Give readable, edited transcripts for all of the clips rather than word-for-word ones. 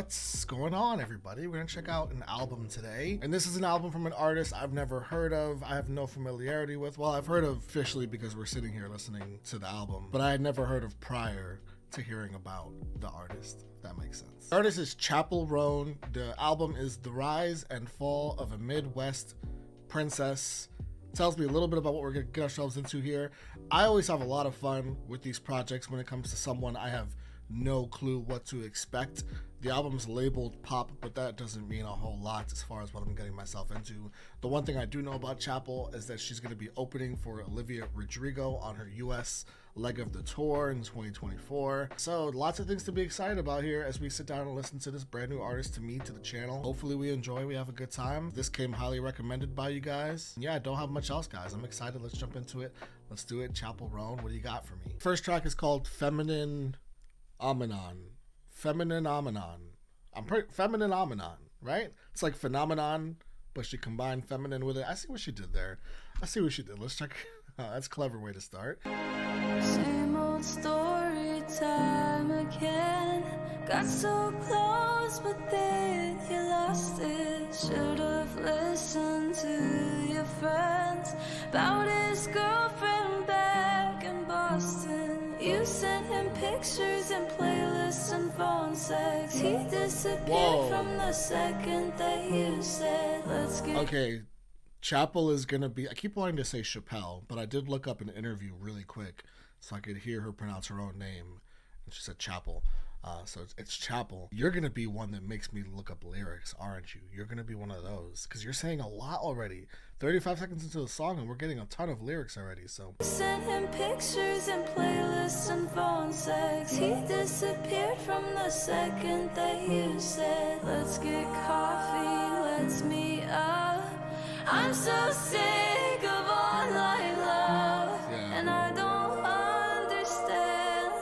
What's going on, everybody? We're gonna check out an album today, and this is an album from an artist I've never heard of. I have no familiarity with. Well, I've heard of officially because we're sitting here listening to the album, but I had never heard of prior to hearing about the artist. If that makes sense. The artist is Chappell Roan. The album is The Rise and Fall of a Midwest Princess. Tells me a little bit about what we're gonna get ourselves into here. I always have a lot of fun with these projects when it comes to someone I have no clue what to expect. The album's labeled pop, but that doesn't mean a whole lot as far as what I'm getting myself into. The one thing I do know about Chappell is that she's going to be opening for Olivia Rodrigo on her US leg of the tour in 2024. So lots of things to be excited about here as we sit down and listen to this brand new artist to me, to the channel. Hopefully we enjoy, we have a good time. This came highly recommended by you guys. Yeah, I don't have much else, guys. I'm excited. Let's jump into it. Let's do it. Chappell Roan, what do you got for me? First track is called Feminomenon. Feminomenon. Feminomenon, right? It's like phenomenon, but she combined feminine with it. I see what she did there. I see what she did. Let's check. That's a clever way to start. Same old story time again. Got so close, but then you lost it. Should've listened to your friends about his girlfriend back in Boston. You sent him pictures and playlists and phone sex. He disappeared from the second that you said, let's get... Okay, Chappell is gonna be... I keep wanting to say Chappell, but I did look up an interview really quick so I could hear her pronounce her own name. And she said Chappell. So it's Chappell. You're gonna be one that makes me look up lyrics, aren't you? You're gonna be one of those, because you're saying a lot already. 35 seconds into the song and we're getting a ton of lyrics already, so. Sent him pictures and playlists and phone sex. He disappeared from the second that you said, let's get coffee, let's meet up. I'm so sick of online love, and I don't understand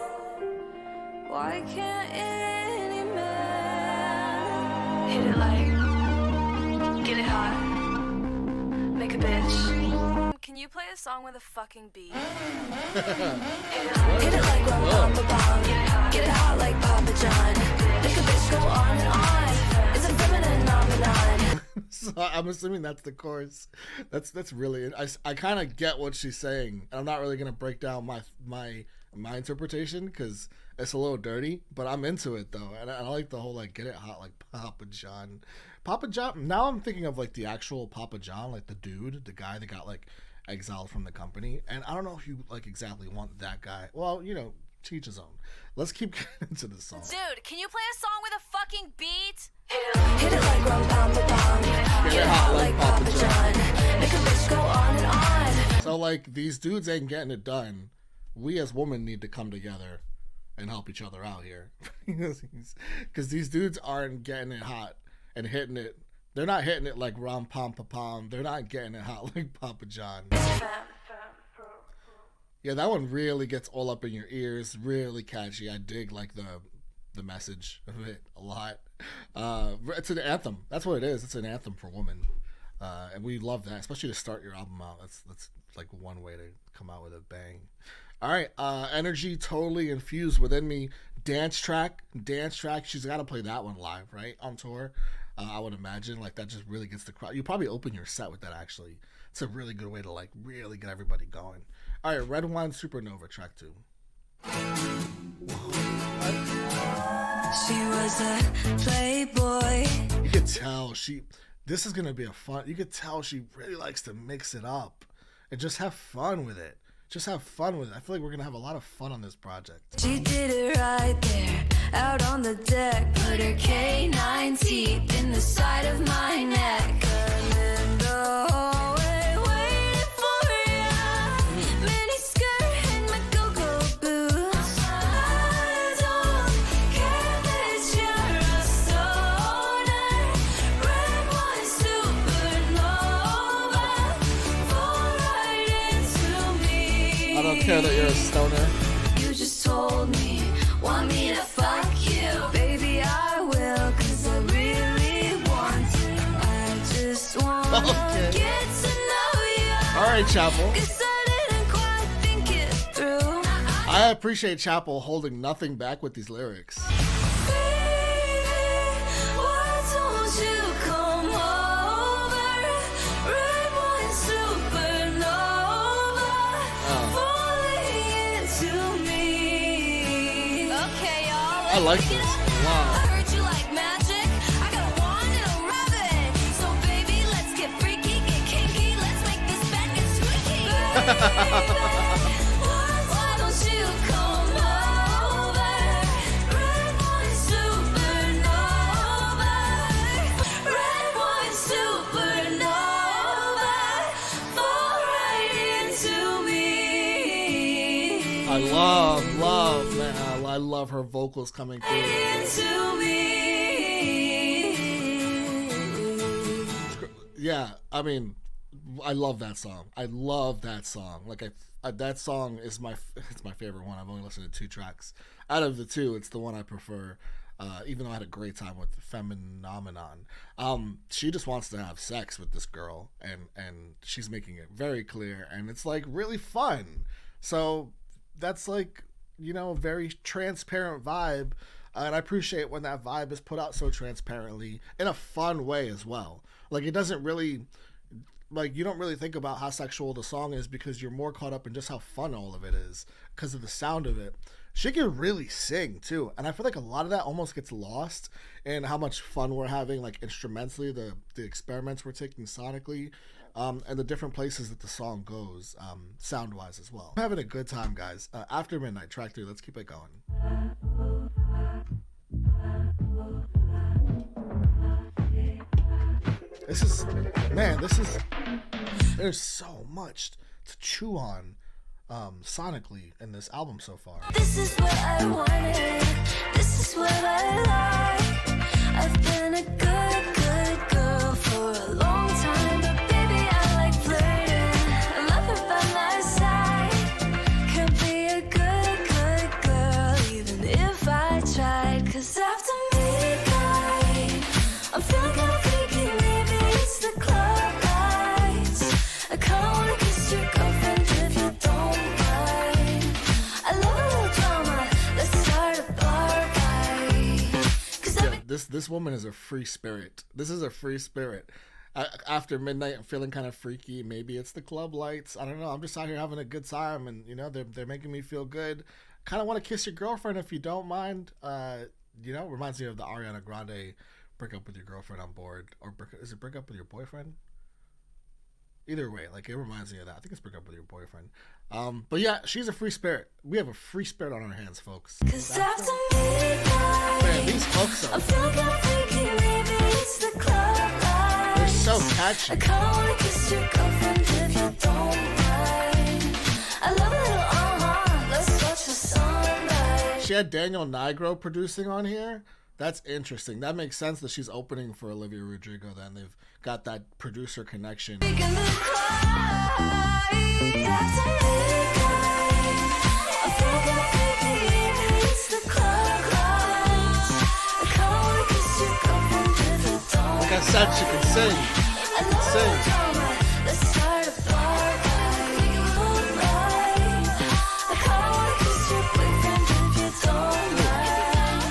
why can't any man hit it like, get it hot, make a bitch. Can you play a song with a fucking beat? Hit it like rum papa bomb, get it hot like Papa John. Make a bitch go on and on. It's a phenomenon. So I'm assuming that's the chorus. That's really. I kind of get what she's saying, and I'm not really gonna break down my interpretation because it's a little dirty, but I'm into it though, and I like the whole like get it hot like Papa John. Papa John. Now I'm thinking of like the actual Papa John, like the dude, the guy that got like exiled from the company, and I don't know if you like exactly want that guy. Well, you know, to each his own. Let's keep getting into the song. Dude, can you play a song with a fucking beat? Hit it like rum papa bomb, get it hot like Papa John. Make a bitch go on and on. So like these dudes ain't getting it done. We as women need to come together and help each other out here, because these dudes aren't getting it hot and hitting it. They're not hitting it like rum pom pom pom. They're not getting it hot like Papa John. Yeah, that one really gets all up in your ears. Really catchy. I dig like the message of it a lot. It's an anthem. That's what it is. It's an anthem for women, and we love that, especially to start your album out. That's like one way to come out with a bang. All right, energy totally infused within me. Dance track. She's got to play that one live, right, on tour. I would imagine like that just really gets the crowd. You probably open your set with that. Actually, it's a really good way to like really get everybody going. All right, Red Wine Supernova track 2. She was a playboy. You could tell this is gonna be a fun. You could tell she really likes to mix it up and just have fun with it. Just have fun with it. I feel like we're gonna have a lot of fun on this project. She did it right there, out on the deck. Put her canine teeth in the side of my neck. I'm in the hallway waiting for ya. Mini skirt and my go-go boots. I don't care that you're a stoner. Red wine supernova, fall right into me. I don't care that you're a stoner. You just told me, want me to fuck you. Baby, I will, cause I really want to. I just wanna get to know you. Alright, Chappell. Cause I didn't quite think it through. I appreciate Chappell holding nothing back with these lyrics. Baby, I like this a lot. I heard you like magic. I got a wand and a rabbit. So baby, let's get freaky, get kinky. Let's make this bed get squeaky. Why don't you come over? Red wine supernova. Red wine supernova. Fall right into me. I love her vocals coming through. Into me. Yeah, I mean, I love that song. Like that song is it's my favorite one. I've only listened to 2 tracks. Out of the 2, it's the one I prefer. Even though I had a great time with Feminomenon. She just wants to have sex with this girl, and she's making it very clear, and it's like really fun. So that's like, you know, a very transparent vibe, and I appreciate when that vibe is put out so transparently in a fun way as well. Like, it doesn't really, like, you don't really think about how sexual the song is because you're more caught up in just how fun all of it is because of the sound of it. She can really sing too, and I feel like a lot of that almost gets lost in how much fun we're having, like instrumentally, the experiments we're taking sonically, and the different places that the song goes, sound-wise as well. I'm having a good time, guys. After Midnight, track 3, let's keep it going. There's so much to chew on sonically in this album so far. This is what I wanted. This is what I like. I've been a good girl for a long time, but baby, I like flirting. I love her by my side. Can't be a good girl even if I tried. 'Cause after midnight, I'm feeling kind of freaky. Maybe it's the club lights. I kinda wanna kiss your girlfriend if you don't mind. I love a little drama. Let's start a bar fight. 'Cause This woman is a free spirit. This is a free spirit. After midnight, I'm feeling kind of freaky. Maybe it's the club lights. I don't know. I'm just out here having a good time, and you know they're making me feel good. Kind of want to kiss your girlfriend if you don't mind. You know, reminds me of the Ariana Grande "Break Up With Your Girlfriend on Board," or is it "Break Up With Your Boyfriend"? Either way, like, it reminds me of that. I think it's "Break Up With Your Boyfriend." But yeah, she's a free spirit. We have a free spirit on our hands, folks. 'Cause after midnight, Man, these hooks I'm feeling kind of freaky. Maybe it's the club lights. they're so I catchy. kinda wanna kiss your girlfriend if you don't mind. I love a little let's watch the sunrise. She had Daniel Nigro producing on here. That's interesting. That makes sense that she's opening for Olivia Rodrigo. Then they've got that producer connection. We can look high after midnight. I'm feeling kind of freaky. Maybe it's the club lights. I kinda wanna kiss your girlfriend if you don't. Like I said, she can sing. I love a little drama. Let's start a bar fight. Moonlight. I kinda wanna kiss your boyfriend if you don't mind.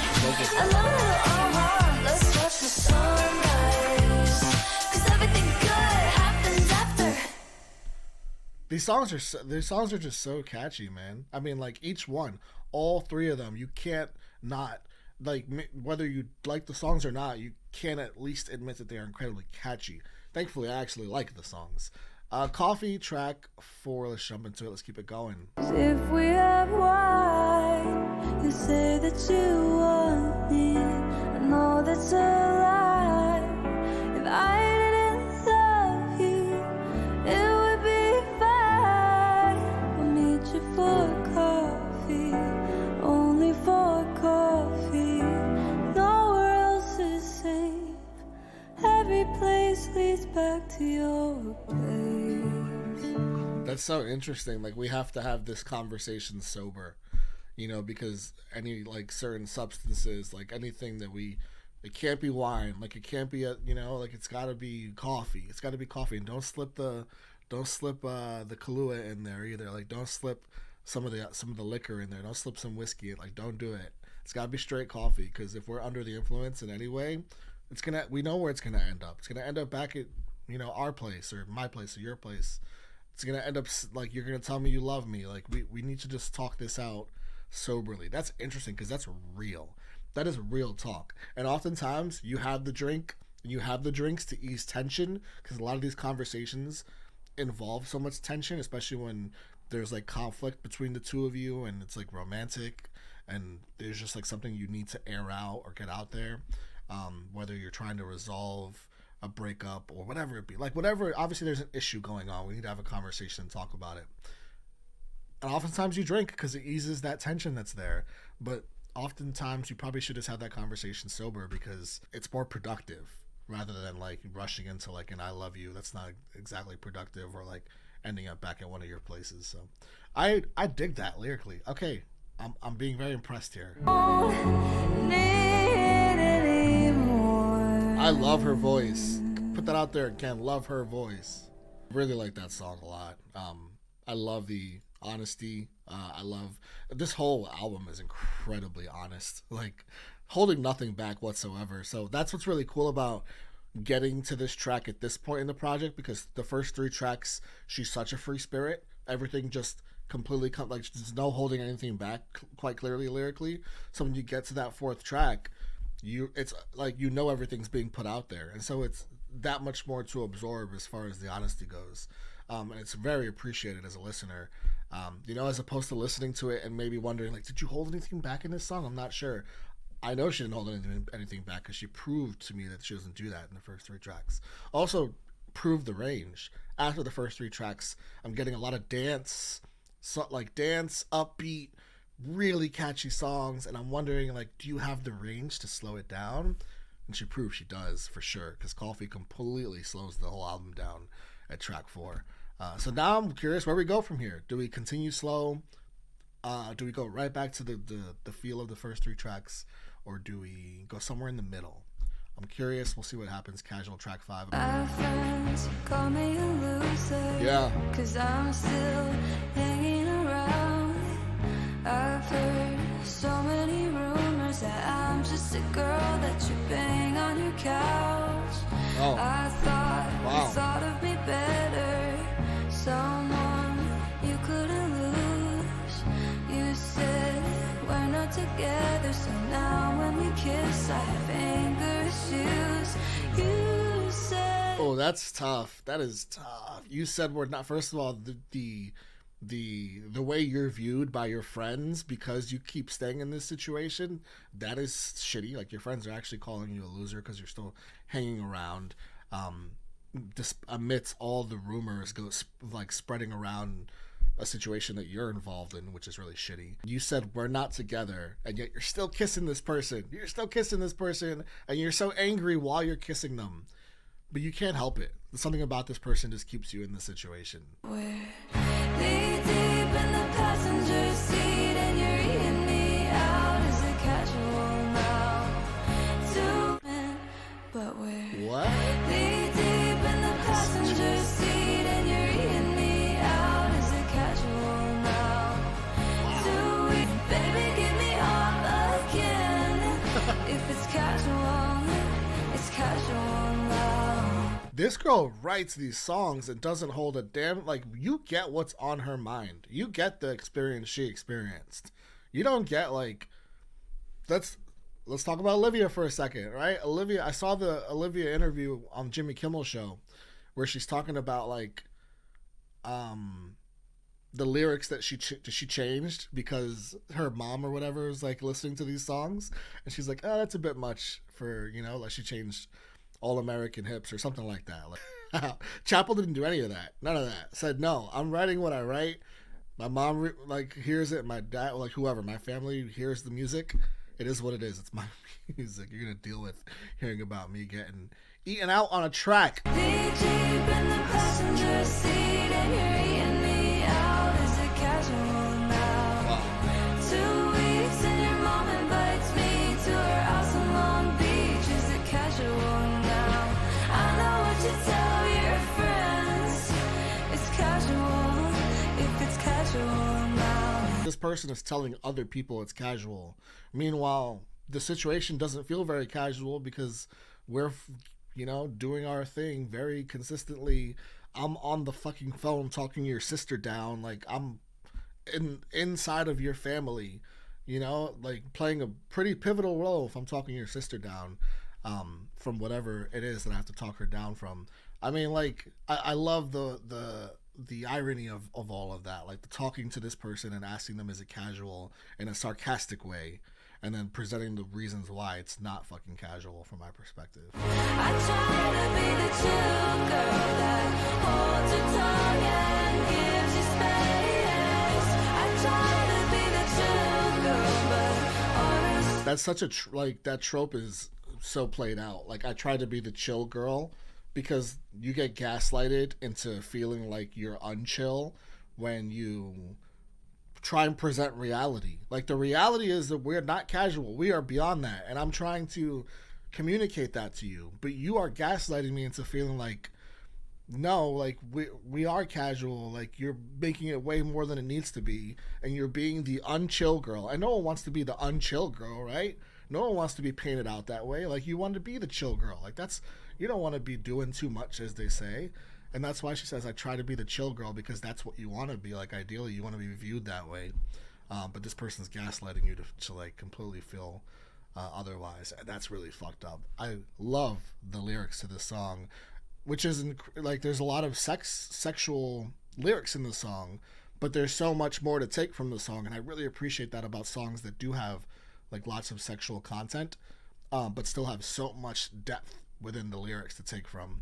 I love a little let's watch the sunrise. 'Cause everything good happens after. These songs are just so catchy, man. I mean, like, each one, all 3 of them, you can't not, like, whether you like the songs or not, you can at least admit that they are incredibly catchy. Thankfully, I actually like the songs. Coffee, track 4. Let's jump into it. Let's keep it going. If we have wine, you say that you want me. I know that's a lie. If I didn't love you, it would be fine. I'll meet you for coffee, only for coffee. Nowhere else is safe. Every place leads back to your place. That's so interesting. Like, we have to have this conversation sober, you know, because any, like, certain substances, like anything that it can't be wine, like it can't be like it's got to be coffee. It's got to be coffee, and don't slip the Kahlua in there either. Like, don't slip some of the liquor in there. Don't slip some whiskey. Like, don't do it. It's got to be straight coffee, because if we're under the influence in any way, we know where it's gonna end up. It's gonna end up back at, you know, our place or my place or your place. It's gonna end up like you're gonna tell me you love me. Like, we need to just talk this out soberly. That's interesting because that's real. That is real talk. And oftentimes you have the drink and you have the drinks to ease tension, because a lot of these conversations involve so much tension, especially when there's like conflict between the two of you and it's like romantic and there's just like something you need to air out or get out there, whether you're trying to resolve a breakup or whatever it be. Like whatever, obviously there's an issue going on. We need to have a conversation and talk about it. And oftentimes you drink because it eases that tension that's there. But oftentimes you probably should just have that conversation sober because it's more productive rather than like rushing into like an I love you. That's not exactly productive, or like ending up back at one of your places. So I dig that lyrically. Okay, I'm being very impressed here. I love her voice. Put that out there again. Love her voice. Really like that song a lot. I love the honesty. I love this whole album is incredibly honest, like holding nothing back whatsoever. So that's what's really cool about getting to this track at this point in the project, because the first 3 tracks, she's such a free spirit. Everything just completely like there's no holding anything back quite clearly lyrically. So when you get to that 4th track, it's like everything's being put out there, and so it's that much more to absorb as far as the honesty goes. And it's very appreciated as a listener. As opposed to listening to it and maybe wondering, like, did you hold anything back in this song? I'm not sure. I know she didn't hold anything back because she proved to me that she doesn't do that in the first 3 tracks. Also, proved the range. After the first 3 tracks, I'm getting a lot of dance, upbeat, really catchy songs, and I'm wondering, like, do you have the range to slow it down? And she proved she does, for sure, because Coffee completely slows the whole album down at track 4. So now I'm curious where we go from here. Do we continue slow? Do we go right back to the feel of the first 3 tracks? Or do we go somewhere in the middle? I'm curious. We'll see what happens. Casual track 5. My friends call me a loser. Yeah. 'Cause I'm still hanging around. I've heard so many rumors that I'm just a girl that you bang on your couch. Oh. I thought Wow. you thought of me better. Someone you couldn't lose. You said we're not together, so now when we kiss I have anger issues. You said, Oh, that's tough. That is tough. You said we're not. First of all, the way you're viewed by your friends because you keep staying in this situation, that is shitty. Like, your friends are actually calling you a loser because you're still hanging around. Amidst all the rumors spreading around a situation that you're involved in, which is really shitty. You said we're not together, and yet you're still kissing this person. And you're so angry while you're kissing them. But you can't help it. Something about this person just keeps you in the situation. we're knee deep in the passenger seat and you're eating me out. Is it casual now? But we're What? knee deep in the passenger seat and you're eating me out. Is it casual now? Do we, baby, get me off again? If it's casual, it's casual now. This girl writes these songs and doesn't hold a damn, like, you get what's on her mind. You get the experience she experienced. You don't get, like, let's talk about Olivia for a second, right? Olivia, I saw the Olivia interview on Jimmy Kimmel's show where she's talking about, like, the lyrics that she changed because her mom or whatever was, like, listening to these songs, and she's like, oh, that's a bit much for, like, she changed All American Hips or something like that. Like, Chappell didn't do any of that. None of that. Said, no, I'm writing what I write. My mom hears it. My dad, like, whoever, my family hears the music. It is what it is. It's my music. You're gonna deal with hearing about me getting eaten out on a track. Knee deep in the passenger seat and you're eating me out. Is it casual now? Wow. 2 weeks and your mom invites me to her house in Long Beach. Is it casual now? I know what you tell your friends. It's casual if it's casual now. This person is telling other people it's casual. Meanwhile, the situation doesn't feel very casual because we're, doing our thing very consistently. I'm on the fucking phone talking your sister down. Like, I'm inside of your family you know, like playing a pretty pivotal role if I'm talking your sister down from whatever it is that I have to talk her down from. I mean, like, I love the irony of all of that, like the talking to this person and asking them is it casual in a sarcastic way, and then presenting the reasons why it's not fucking casual from my perspective. I try to be the chill girl that holds your tongue and gives you space. I try to be the chill girl, but always. That's such a like that trope is so played out. Like, I try to be the chill girl because you get gaslighted into feeling like you're unchill when you try and present reality. Like, the reality is that we're not casual. We are beyond that. And I'm trying to communicate that to you. But you are gaslighting me into feeling like, no, like, we are casual. Like, you're making it way more than it needs to be. And you're being the unchill girl. And no one wants to be the unchill girl, right? No one wants to be painted out that way. Like, you want to be the chill girl. Like, that's, you don't want to be doing too much, as they say. And that's why she says, I try to be the chill girl, because that's what you want to be. Like, ideally, you want to be viewed that way. But this person's gaslighting you to like, completely feel otherwise. And that's really fucked up. I love the lyrics to this song, which is, like, there's a lot of sexual lyrics in the song, but there's so much more to take from the song. And I really appreciate that about songs that do have, like, lots of sexual content, but still have so much depth within the lyrics to take from.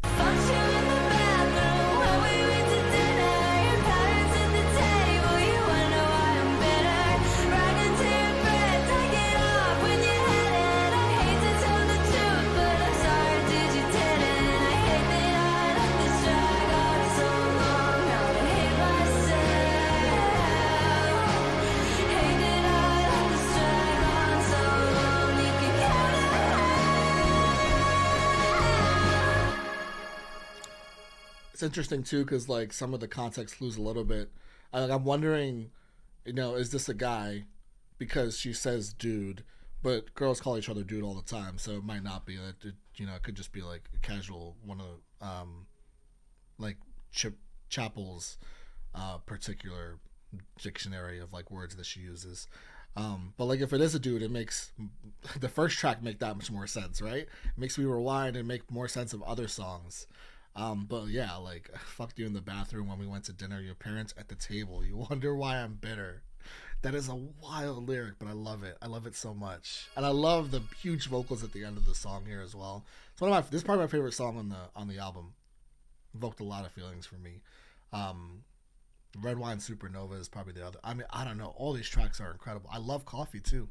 It's interesting too, because, like, some of the context clues a little bit. I'm wondering, you know, is this a guy? Because she says dude, but girls call each other dude all the time, so it might not be that. You know, it could just be like a casual one of like Chappell's particular dictionary of, like, words that she uses. But, like, if it is a dude, it makes the first track make that much more sense, right? It makes me rewind and make more sense of other songs. But yeah, like, fucked you in the bathroom when we went to dinner, your parents at the table, you wonder why I'm bitter. That is a wild lyric, but I love it. I love it so much. And I love the huge vocals at the end of the song here as well. It's this is probably my favorite song on the album. Evoked a lot of feelings for me. Red Wine Supernova is probably the other. I mean, I don't know. All these tracks are incredible. I love Coffee too.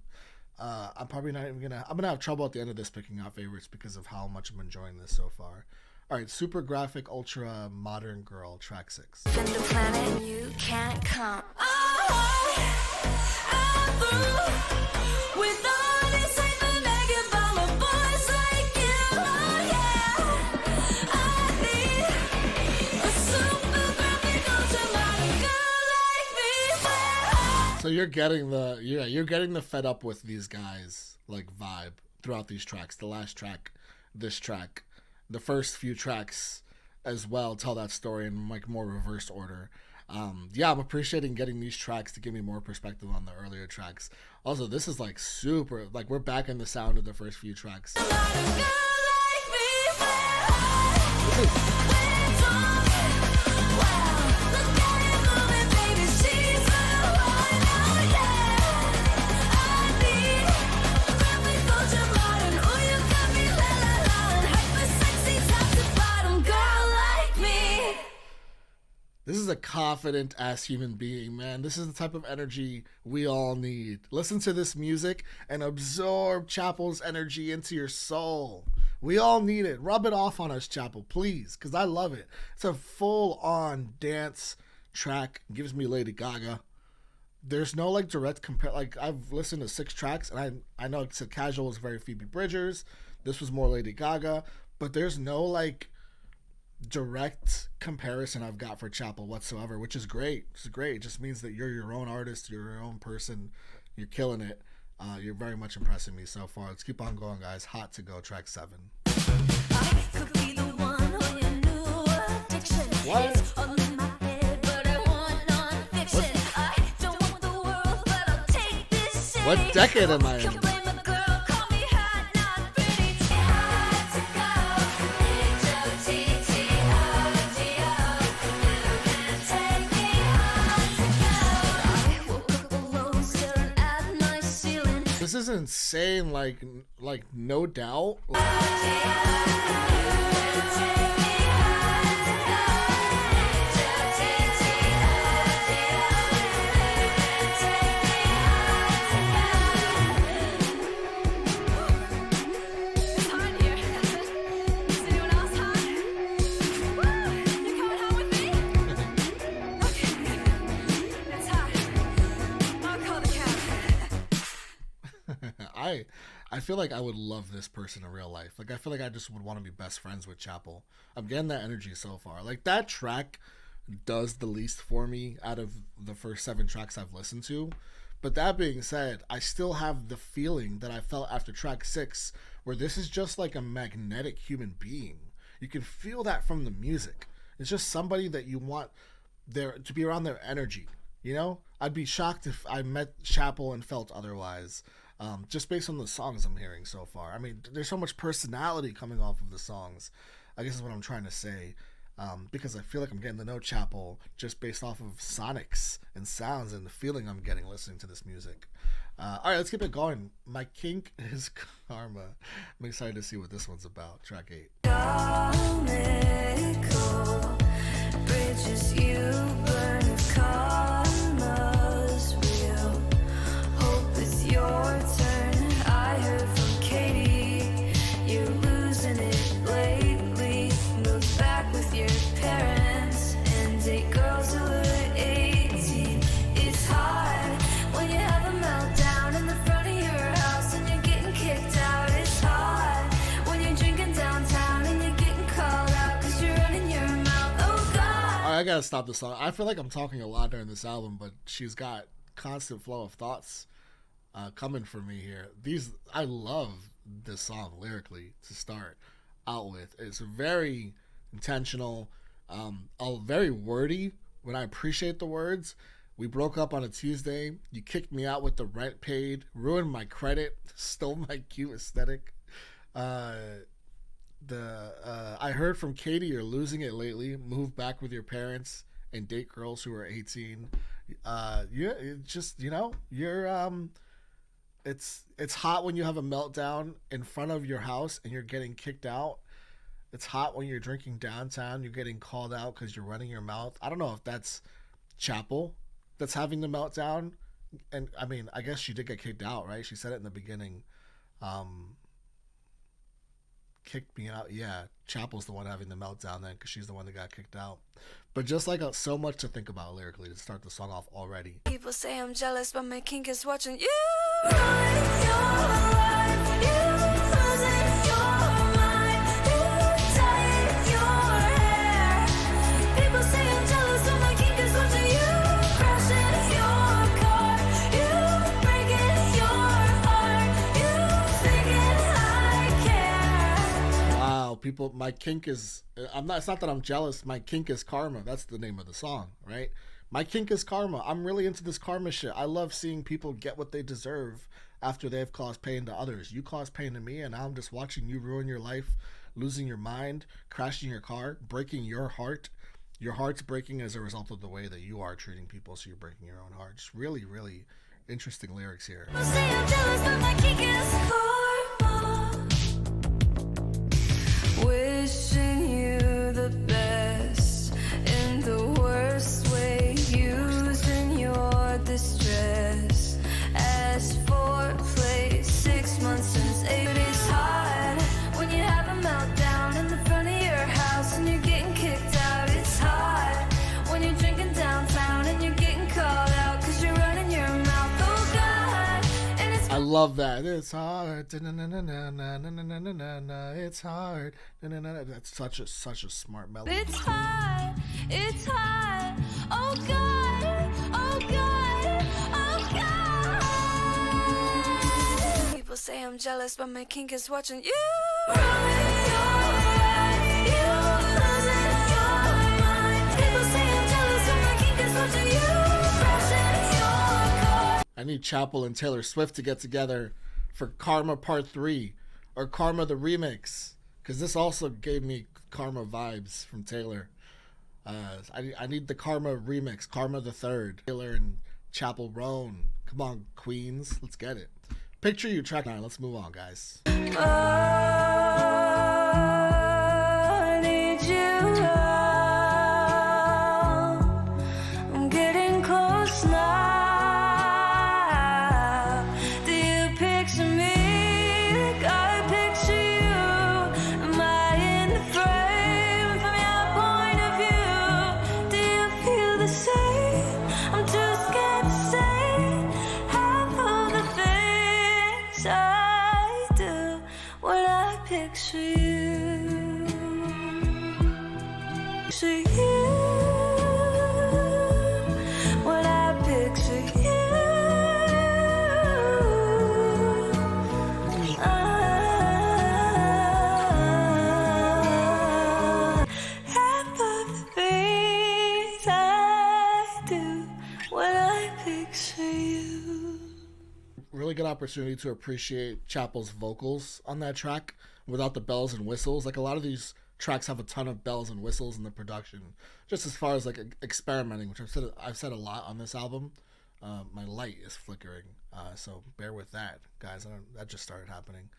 I'm probably not even I'm gonna have trouble at the end of this picking out favorites because of how much I'm enjoying this so far. All right, Super Graphic Ultra Modern Girl, track 6. Been the planet you can't come. With all this hype negative, I'm a voice like you. Oh yeah, I need a super graphic ultra modern girl like me. So you're getting the fed up with these guys, like, vibe throughout these tracks. The last track, this track, the first few tracks as well tell that story in, like, more reverse order. Yeah, I'm appreciating getting these tracks to give me more perspective on the earlier tracks. Also, this is, like, super, like, we're back in the sound of the first few tracks. This is a confident ass human being, man. This is the type of energy we all need. Listen to this music and absorb Chappell's energy into your soul. We all need it. Rub it off on us, Chappell, please, because I love it. It's a full-on dance track. It gives me Lady Gaga. There's no, like, direct compare. Like, I've listened to 6 tracks, and I know it's casual is very Phoebe Bridgers. This was more Lady Gaga, but there's no, like, direct comparison I've got for Chappell whatsoever, which is great. It's great. It just means that you're your own artist, you're your own person, you're killing it. You're very much impressing me so far. Let's keep on going, guys. Hot to Go, track 7. I could be the one on your new addiction. What? It's all in my head, but I want non-fiction. I don't want the world, but I'll take this shit. What decade am I in? This is insane, like no doubt. I feel like I would love this person in real life. Like, I feel like I just would want to be best friends with Chappell. I'm getting that energy so far. Like, that track does the least for me out of the first 7 tracks I've listened to. But that being said, I still have the feeling that I felt after track 6, where this is just like a magnetic human being. You can feel that from the music. It's just somebody that you want there to be around their energy. You know, I'd be shocked if I met Chappell and felt otherwise. Just based on the songs I'm hearing so far. I mean, there's so much personality coming off of the songs, I guess is what I'm trying to say. Because I feel like I'm getting to know Chappell just based off of sonics and sounds and the feeling I'm getting listening to this music. All right, let's keep it going. My Kink Is Karma. I'm excited to see what this one's about. Track 8. Comical bridges you burn if karma's real. Hope it's your turn. I heard from Katie, you're losing it lately. Move back with your parents and date girls who are 18. It's hard when you have a meltdown in the front of your house and you're getting kicked out. It's hard when you're drinking downtown and you're getting called out because you're running your mouth. Oh God. All right, I gotta stop this song. I feel like I'm talking a lot during this album, but she's got constant flow of thoughts coming for me here. I love this song lyrically to start out with. It's very intentional, very wordy. When I appreciate the words, we broke up on a Tuesday. You kicked me out with the rent paid, ruined my credit, stole my cute aesthetic. I heard from Katie, you're losing it lately. Move back with your parents and date girls who are 18. It's hot when you have a meltdown in front of your house and you're getting kicked out. It's hot when you're drinking downtown, you're getting called out because you're running your mouth. I don't know if that's Chappell that's having the meltdown. And I mean, I guess she did get kicked out, right? She said it in the beginning. Kicked me out. Yeah, Chappell's the one having the meltdown then because she's the one that got kicked out. But just like so much to think about lyrically to start the song off already. People say I'm jealous, but my kink is watching you run your life. You losing your mind. You tying your hair. People say I'm jealous, but my kink is watching you crashing your car. You breaking your heart. You thinking I care. Wow, people, my kink is. It's not that I'm jealous. My Kink Is Karma. That's the name of the song, right? My Kink Is Karma. I'm really into this karma shit. I love seeing people get what they deserve after they've caused pain to others. You caused pain to me, and now I'm just watching you ruin your life, losing your mind, crashing your car, breaking your heart. Your heart's breaking as a result of the way that you are treating people, so you're breaking your own heart. Just really, really interesting lyrics here. People say I'm jealous, but my kink is karma. Wishing you the best in the worst way, using your distress as foreplay. 6 months since 8. It's hard when you have a meltdown in the front of your house and you're getting kicked out. It's hard when you're drinking downtown and you're getting called out because you're running your mouth. Oh God. And it's I love that. It's hard. It's hard. That's such a smart melody. It's hard, oh God, oh God, oh God. People say I'm jealous, but my kink is watching you ruin your life. You losing your mind. People say I'm jealous, but my kink is watching you crashing your car. I need Chappell and Taylor Swift to get together for Karma Part 3 or Karma the Remix, because this also gave me Karma vibes from Taylor. I need the Karma remix, Karma the Third. Taylor and Chappell Roan. Come on, Queens. Let's get it. Picture You, track 9. Let's move on, guys. I need you now. I'm getting close now. Do you picture me like I picture you? Am I in the frame from your point of view? Do you feel the same? I'm too scared to say half of the things I do when I picture you. Picture you when I picture you. Half of the things I do when I picture you. Really good opportunity to appreciate Chappell's vocals on that track without the bells and whistles. Like, a lot of these tracks have a ton of bells and whistles in the production, just as far as like experimenting, which I've said a lot on this album. My light is flickering, so bear with that, guys. That just started happening,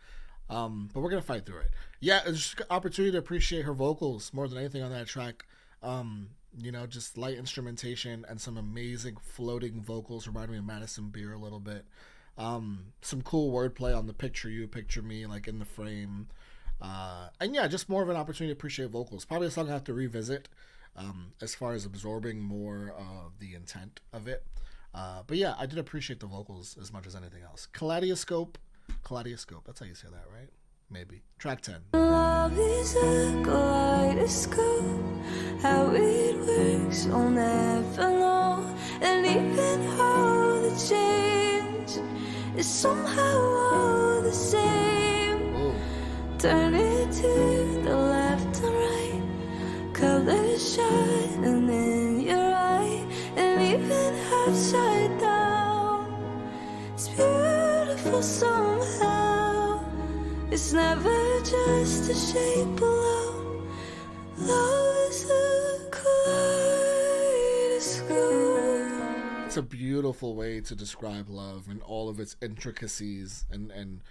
but we're gonna fight through it. Yeah, it's just an opportunity to appreciate her vocals more than anything on that track. Just light instrumentation and some amazing floating vocals. Remind me of Madison Beer a little bit. Some cool wordplay on the picture you, picture me, like in the frame. And yeah, just more of an opportunity to appreciate vocals. Probably a song I have to revisit as far as absorbing more of the intent of it. But yeah, I did appreciate the vocals as much as anything else. Kaleidoscope, that's how you say that, right? Maybe. Track 10. Love is a kaleidoscope. How it works, I'll never know. And even how the change is somehow all the same. Ooh. Turn it to the left and right. Colors shining in your eye. And even upside down, it's beautiful somehow. It's never just a shape alone. Love is a kaleidoscope. It's a beautiful way to describe love and all of its intricacies and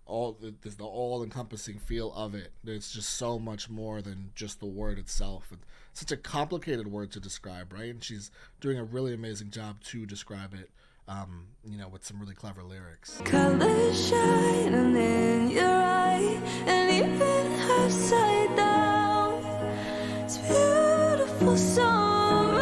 all the all-encompassing feel of it. There's just so much more than just the word itself. It's such a complicated word to describe, right? And she's doing a really amazing job to describe it, with some really clever lyrics. Colors shining in your eye, and even upside down, it's beautiful somehow.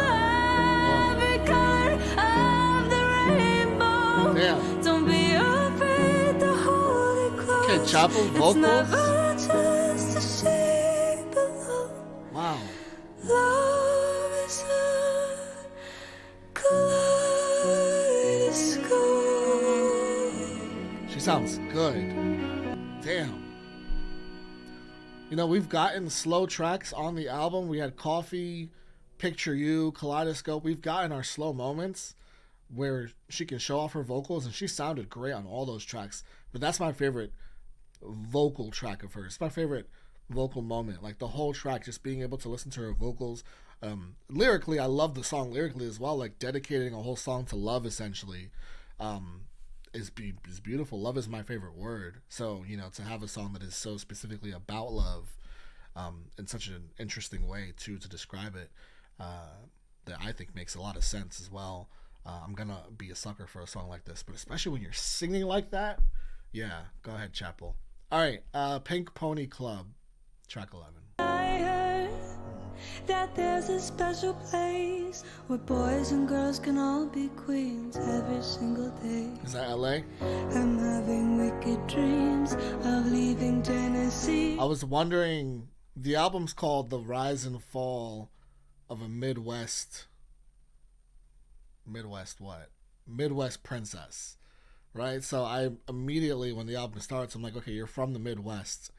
Every color of the rainbow. Damn. Don't be afraid to hold it close. Okay, Chappell It's vocals. never just a shape alone. Wow. Love is a kaleidoscope. She sounds good. Damn. We've gotten slow tracks on the album. We had Coffee, Picture You, Kaleidoscope. We've gotten our slow moments where she can show off her vocals, and she sounded great on all those tracks. But that's my favorite vocal track of hers. It's my favorite vocal moment. Like, the whole track, just being able to listen to her vocals. Lyrically, I love the song lyrically as well. Like, dedicating a whole song to love, essentially, is beautiful. Love is my favorite word. So, to have a song that is so specifically about love, in such an interesting way too to describe it, that I think makes a lot of sense as well. I'm gonna be a sucker for a song like this, but especially when you're singing like that. Yeah, go ahead, Chappell. All right, Pink Pony Club, track 11. I heard that there's a special place where boys and girls can all be queens every single day. Is that LA? I'm having wicked dreams of leaving Tennessee. I was wondering, the album's called The Rise and Fall of a Midwest princess, right? So I immediately, when the album starts, I'm like, okay, you're from the Midwest.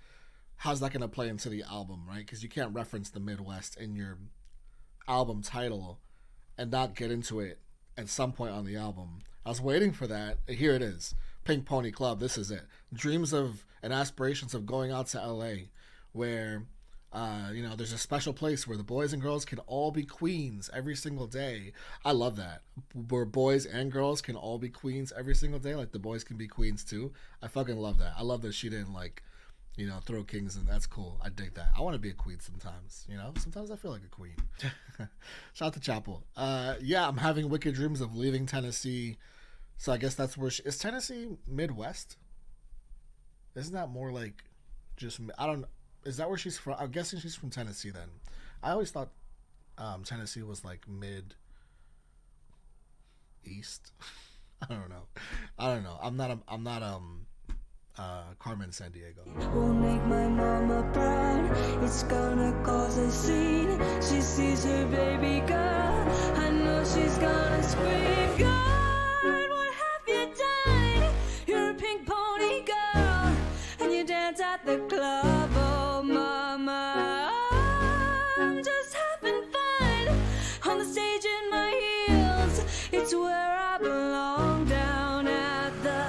How's that going to play into the album, right? Because you can't reference the Midwest in your album title and not get into it at some point on the album. I was waiting for that. Here it is. Pink Pony Club. This is it. Dreams of and aspirations of going out to LA, where there's a special place where the boys and girls can all be queens every single day. I love that. Where boys and girls can all be queens every single day. Like the boys can be queens too. I fucking love that. I love that she didn't throw kings in. That's cool. I dig that. I want to be a queen sometimes. Sometimes I feel like a queen. Shout out to Chappell. I'm having wicked dreams of leaving Tennessee. So I guess that's where is Tennessee Midwest? Isn't that more like just, is that where she's from? I'm guessing she's from Tennessee then. I always thought Tennessee was like mid-east. I don't know. I'm not Carmen Sandiego. Won't make my mama proud. It's gonna cause a scene. She sees her baby girl. I know she's gonna scream. God, what have you done? You're a pink pony girl, and you dance at the club. Oh, mama, I'm just having fun on the stage in my heels. It's where I belong, down at the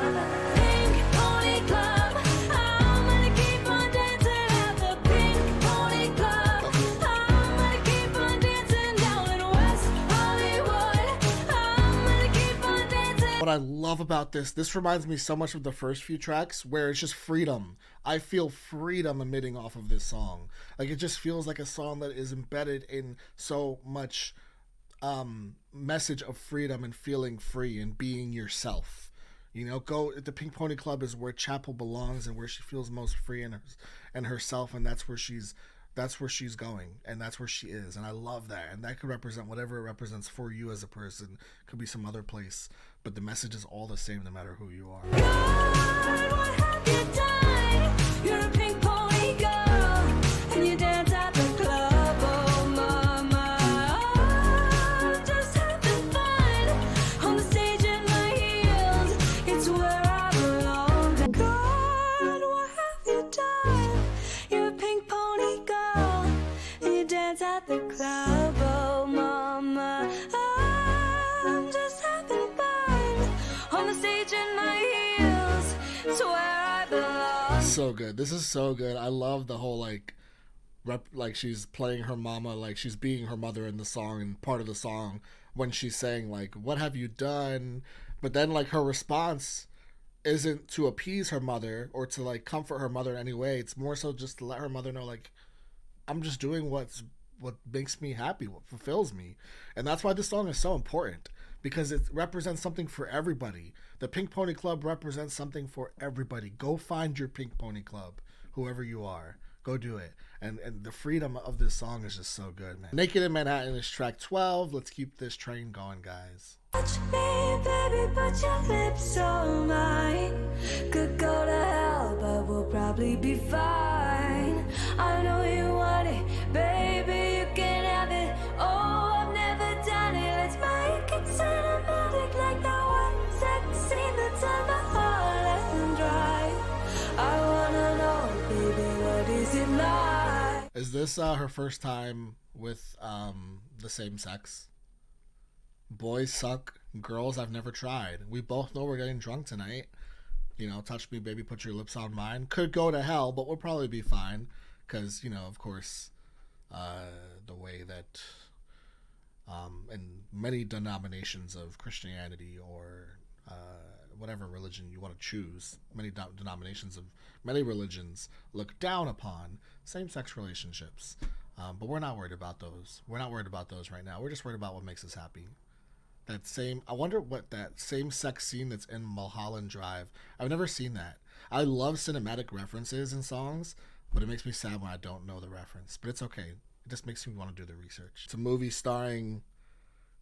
Pink Pony Club. I'm gonna keep on dancing at the Pink Pony Club. I'm gonna keep on dancing down in West Hollywood. I'm gonna keep on dancing. What I love about this reminds me so much of the first few tracks where it's just freedom. I feel freedom emitting off of this song. Like, it just feels like a song that is embedded in so much message of freedom and feeling free and being yourself. The Pink Pony Club is where Chappell belongs and where she feels most free in herself, and that's where she's going, and that's where she is, and I love that. And that could represent whatever it represents for you as a person. Could be some other place, but the message is all the same no matter who you are. God, what have you done? You're a pink pony girl, and you dance at the club. Oh, mama, I'm just having fun on the stage in my heels. It's where I belong. God, what have you done? You're a pink pony girl, and you dance at the club. Oh, mama, I'm just having fun on the stage in my heels. It's where I belong. So good. This is so good. I love the whole she's playing her mama, like she's being her mother in the song, and part of the song when she's saying like, what have you done? But then like her response isn't to appease her mother or to like comfort her mother in any way. It's more so just to let her mother know, like, I'm just doing what makes me happy, what fulfills me. And that's why this song is so important, because it represents something for everybody. The Pink Pony Club represents something for everybody. Go find your Pink Pony Club, whoever you are. Go do it. And the freedom of this song is just so good, man. Naked in Manhattan is track 12. Let's keep this train going, guys. Touch me, baby, put your lips on mine. Could go to hell, but we'll probably be fine. I know you want it, baby, you can have it. Oh, I've never done it. Let's make it cinematic, like that one sex scene that turned my heart and dry. I wanna know, baby, what is it like? Is this her first time with the same sex? Boys suck, girls I've never tried. We both know we're getting drunk tonight. Touch me, baby, put your lips on mine. Could go to hell, but we'll probably be fine. Because, of course, the way that in many denominations of Christianity or whatever religion you want to choose, many denominations of many religions look down upon same-sex relationships. But we're not worried about those. We're not worried about those right now. We're just worried about what makes us happy. I wonder what that same-sex scene that's in Mulholland Drive. I've never seen that. I love cinematic references in songs, but it makes me sad when I don't know the reference. But it's okay. It just makes me want to do the research. It's a movie starring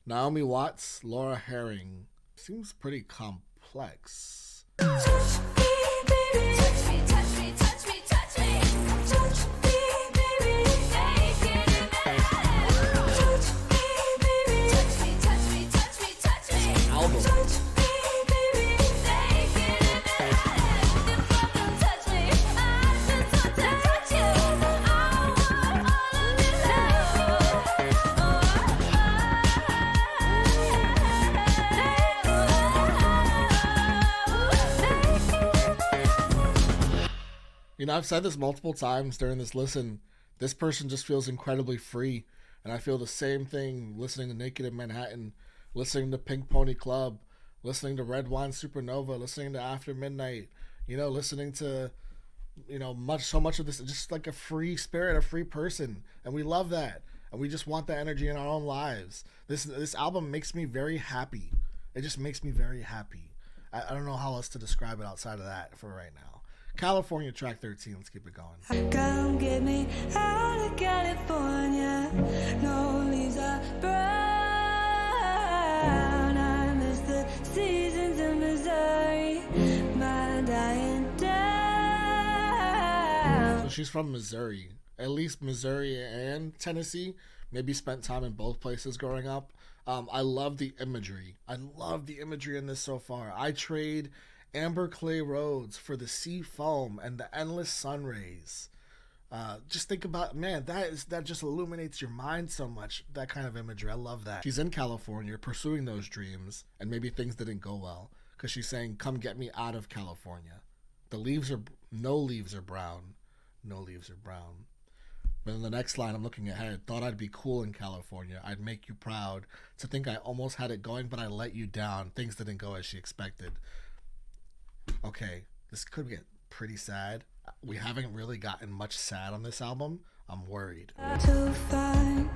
Naomi Watts, Laura Herring. Seems pretty complex. Touch me, baby. Touch me, touch me, touch me, touch me. Touch me, baby. Naked in Manhattan. Touch me, baby. Touch me, touch me, touch me, touch me. Album. Touch me, baby. Naked in Manhattan. You fucking touch me. I just want to touch you. I want all of your love. You know, I've said this multiple times during this listen. This person just feels incredibly free. And I feel the same thing listening to Naked in Manhattan, listening to Pink Pony Club, listening to Red Wine Supernova, listening to After Midnight, you know, listening to, you know, so much of this, just like a free spirit, a free person. And we love that. And we just want that energy in our own lives. This album makes me very happy. It just makes me very happy. I don't know how else to describe it outside of that for right now. California, track 13. Let's keep it going. Come get me out of California. No leaves are brown. I miss the seasons in Missouri. My dying down. So she's from Missouri. At least Missouri and Tennessee. Maybe spent time in both places growing up. I love the imagery. I love the imagery in this so far. I trade amber clay roads for the sea foam and the endless sun rays. Just think about, man, that just illuminates your mind so much, that kind of imagery. I love that. She's in California pursuing those dreams, and maybe things didn't go well because she's saying, come get me out of California. No leaves are brown. No leaves are brown. But in the next line, I'm looking ahead. Thought I'd be cool in California. I'd make you proud. To think I almost had it going, but I let you down. Things didn't go as she expected. Okay, this could get pretty sad. We haven't really gotten much sad on this album. I'm worried. To find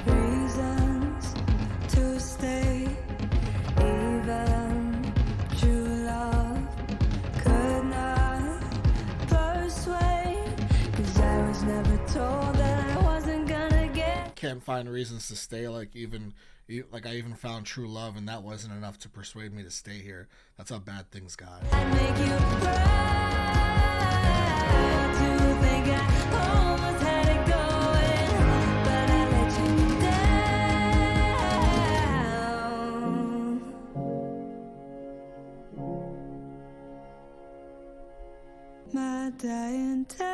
reasons to stay, even true love could not persuade, 'cause I was never told that I wasn't gonna get. Can't find reasons to stay. I even found true love, and that wasn't enough to persuade me to stay here. That's how bad things got. I'd make you proud to think I almost had it going, but I let you down. My dying town,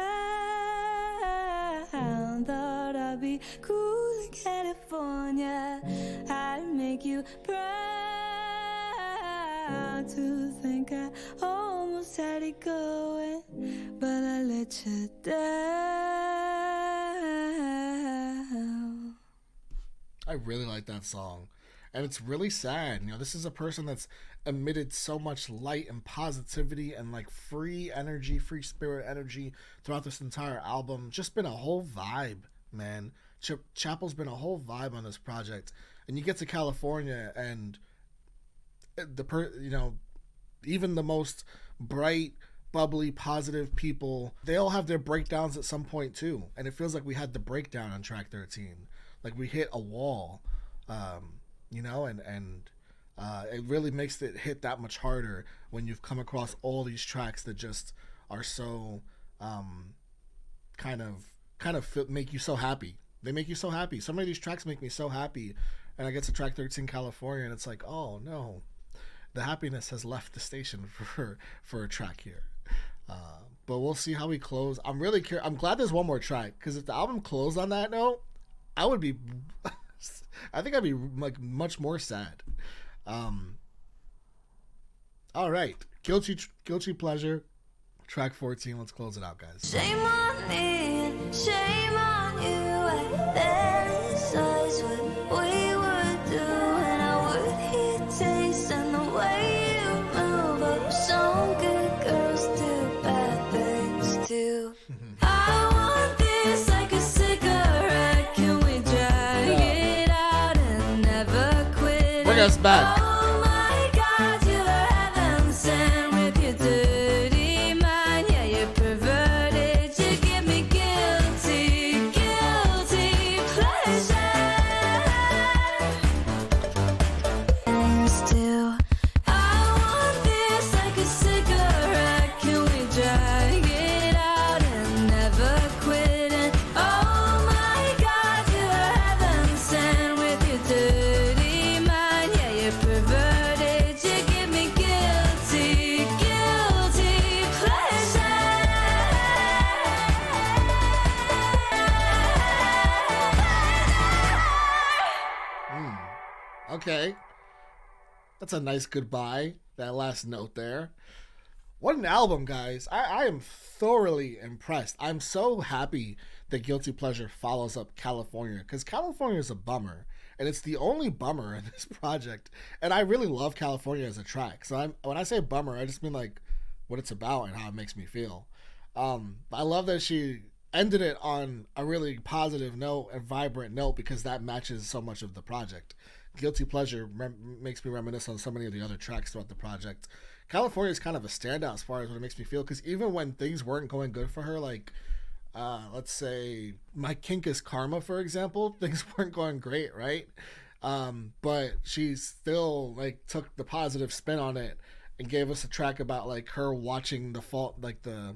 thought I'd be cool in California. I'd make you proud to think I almost had it going, but I let you down. I really like that song. And it's really sad. You know, this is a person that's emitted so much light and positivity and like free energy, free spirit energy throughout this entire album. Just been a whole vibe, man. Chappell's been a whole vibe on this project. And you get to California and even the most bright, bubbly, positive people, they all have their breakdowns at some point too. And it feels like we had the breakdown on track 13. Like we hit a wall. It really makes it hit that much harder when you've come across all these tracks that just are so kind of make you so happy. They make you so happy. Some of these tracks make me so happy, and I get to track 13 California, and it's like, oh no, the happiness has left the station for a track here. But we'll see how we close. I'm really curious. I'm glad there's one more track, because if the album closed on that note, I think I'd be like much more sad. All right, guilty pleasure, track 14. Let's close it out, guys. Shame on me and shame on you. I fantasize what we would do, and I would hear taste and the way you move. But some good girls do bad things too. I want this like a cigarette. Can we drag it out and never quit? Bring us back. Oh my God, you're heaven sent with your dirty mind. Yeah, you're perverted. You give me guilty pleasure. And still, I want this like a cigarette. Can we drag it out and never quit? And oh my God, you're heaven sent with your dirty mind. Yeah, you're perverted. You give me guilty pleasure. Okay, that's a nice goodbye. That last note there. What an album, guys. I am thoroughly impressed. I'm so happy that Guilty Pleasure follows up California, because California is a bummer, and it's the only bummer in this project. And I really love California as a track. So when I say bummer, I just mean like what it's about and how it makes me feel. I love that she ended it on a really positive note and vibrant note, because that matches so much of the project. Guilty Pleasure makes me reminisce on so many of the other tracks throughout the project. California is kind of a standout as far as what it makes me feel, because even when things weren't going good for her, like let's say my Kink Is Karma, for example, things weren't going great, right? But she still like took the positive spin on it and gave us a track about like her watching the fall, like the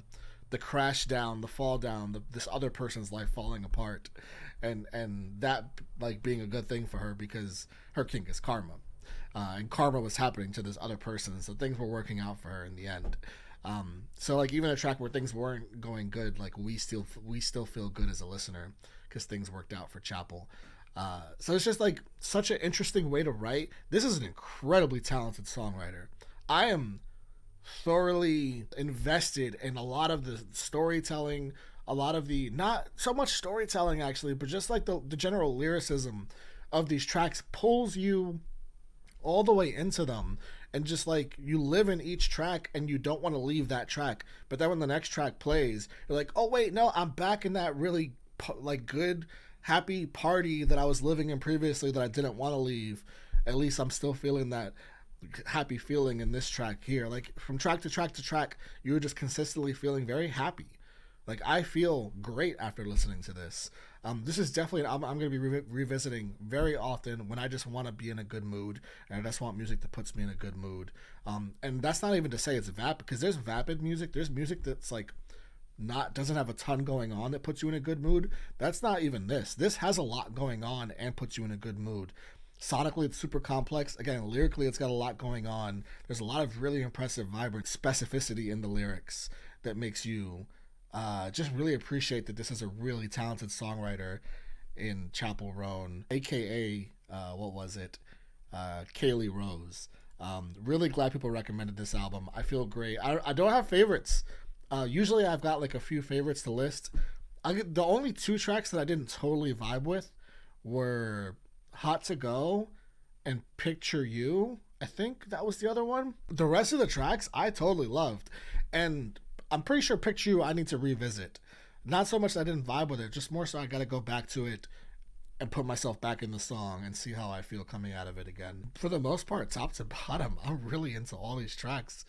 crash down, the fall down, this other person's life falling apart, and that like being a good thing for her, because her kink is karma. And karma was happening to this other person, so things were working out for her in the end. So like even a track where things weren't going good, like we still feel good as a listener because things worked out for Chappell. So it's just like such an interesting way to write. This is an incredibly talented songwriter. I am thoroughly invested in a lot of the storytelling, a lot of the, not so much storytelling actually, but just like the general lyricism of these tracks pulls you all the way into them, and just like you live in each track and you don't want to leave that track, but then when the next track plays, you're like, oh wait, no, I'm back in that really like good happy party that I was living in previously that I didn't want to leave. At least I'm still feeling that happy feeling in this track here. Like from track to track to track, you're just consistently feeling very happy. Like I feel great after listening to this. This is definitely an album I'm going to be revisiting very often when I just want to be in a good mood, and I just want music that puts me in a good mood. And that's not even to say it's vapid, because there's vapid music. There's music that's like doesn't have a ton going on that puts you in a good mood. That's not even this. This has a lot going on and puts you in a good mood. Sonically, it's super complex. Again, lyrically, it's got a lot going on. There's a lot of really impressive, vibrant specificity in the lyrics that makes you just really appreciate that this is a really talented songwriter in Chappell Roan, aka Kaylee Rose. Really glad people recommended this album. I feel great. I don't have favorites. Usually I've got like a few favorites to list. The only two tracks that I didn't totally vibe with were Hot to Go and Picture You. I think that was the other one. The rest of the tracks I totally loved, and I'm pretty sure Picture You I need to revisit. Not so much that I didn't vibe with it, just more so I gotta go back to it and put myself back in the song and see how I feel coming out of it again. For the most part, top to bottom, I'm really into all these tracks,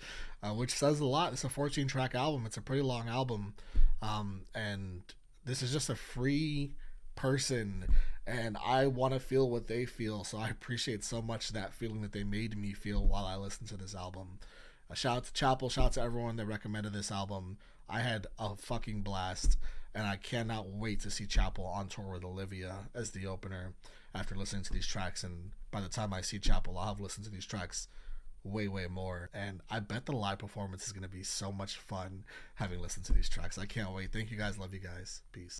which says a lot. It's a 14-track album. It's a pretty long album, and this is just a free person, and I want to feel what they feel, so I appreciate so much that feeling that they made me feel while I listened to this album. Shout out to Chappell, shout out to everyone that recommended this album. I had a fucking blast, and I cannot wait to see Chappell on tour with Olivia as the opener after listening to these tracks. And by the time I see Chappell, I'll have listened to these tracks way more, and I bet the live performance is going to be so much fun having listened to these tracks. I can't wait. Thank you guys. Love you guys. Peace.